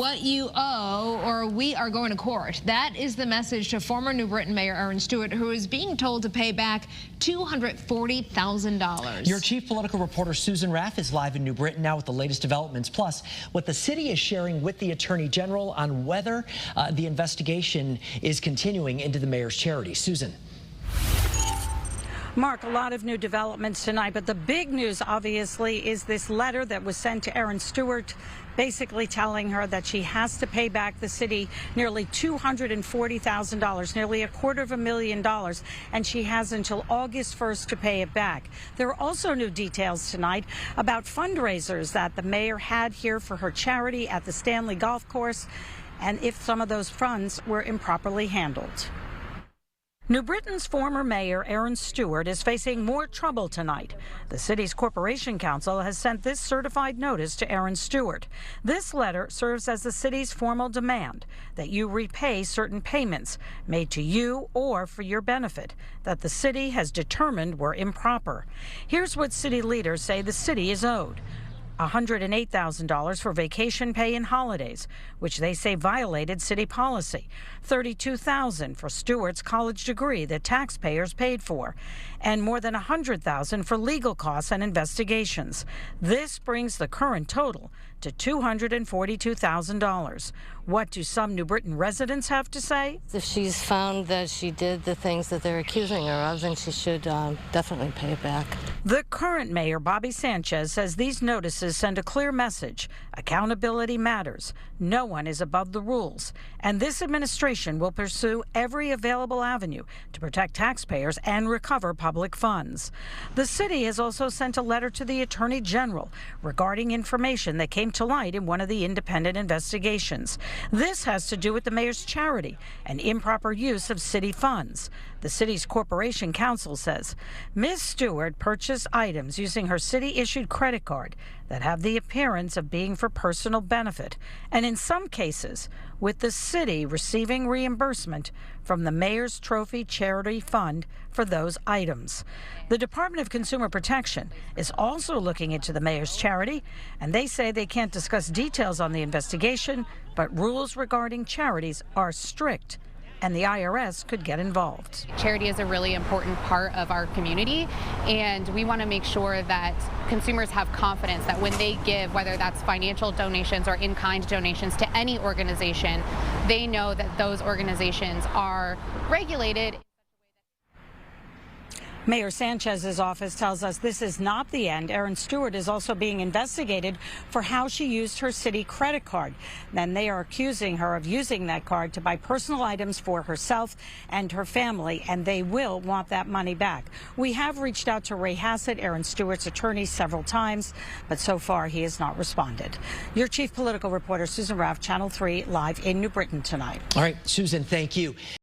what you owe or we are going to court. That is the message to former New Britain Mayor Erin Stewart, who is being told to pay back $240,000. Your chief political reporter Susan Raff is live in New Britain now with the latest developments, plus what the city is sharing with the Attorney General on whether the investigation is continuing into the mayor's charity. Susan. Mark, a lot of new developments tonight, but the big news, obviously, is this letter that was sent to Erin Stewart, basically telling her that she has to pay back the city nearly $240,000, nearly $250,000, and she has until August 1st to pay it back. There are also new details tonight about fundraisers that the mayor had here for her charity at the Stanley Golf Course, and if some of those funds were improperly handled. New Britain's former mayor, Erin Stewart, is facing more trouble tonight. The city's Corporation Council has sent this certified notice to Erin Stewart. This letter serves as the city's formal demand that you repay certain payments made to you or for your benefit that the city has determined were improper. Here's what city leaders say the city is owed. $108,000 for vacation pay and holidays, which they say violated city policy. $32,000 for Stewart's college degree that taxpayers paid for, and more than $100,000 for legal costs and investigations. This brings the current total to $242,000. What do some New Britain residents have to say? If she's found that she did the things that they're accusing her of, then she should definitely pay it back. The current mayor, Bobby Sanchez, says these notices send a clear message. Accountability matters. No one is above the rules. And this administration will pursue every available avenue to protect taxpayers and recover public funds. The city has also sent a letter to the Attorney General regarding information that came to light in one of the independent investigations. This has to do with the mayor's charity and improper use of city funds. The city's Corporation Council says Ms. Stewart purchased items using her city-issued credit card that have the appearance of being for personal benefit, and in some cases, with the city receiving reimbursement from the Mayor's Trophy Charity Fund for those items. The Department of Consumer Protection is also looking into the mayor's charity, and they say they can't discuss details on the investigation, but rules regarding charities are strict, and the IRS could get involved. Charity is a really important part of our community, and we want to make sure that consumers have confidence that when they give, whether that's financial donations or in-kind donations to any organization, they know that those organizations are regulated. Mayor Sanchez's office tells us this is not the end. Erin Stewart is also being investigated for how she used her city credit card. Then they are accusing her of using that card to buy personal items for herself and her family, and they will want that money back. We have reached out to Ray Hassett, Erin Stewart's attorney, several times, but so far he has not responded. Your chief political reporter, Susan Raff, Channel 3, live in New Britain tonight. All right, Susan, thank you.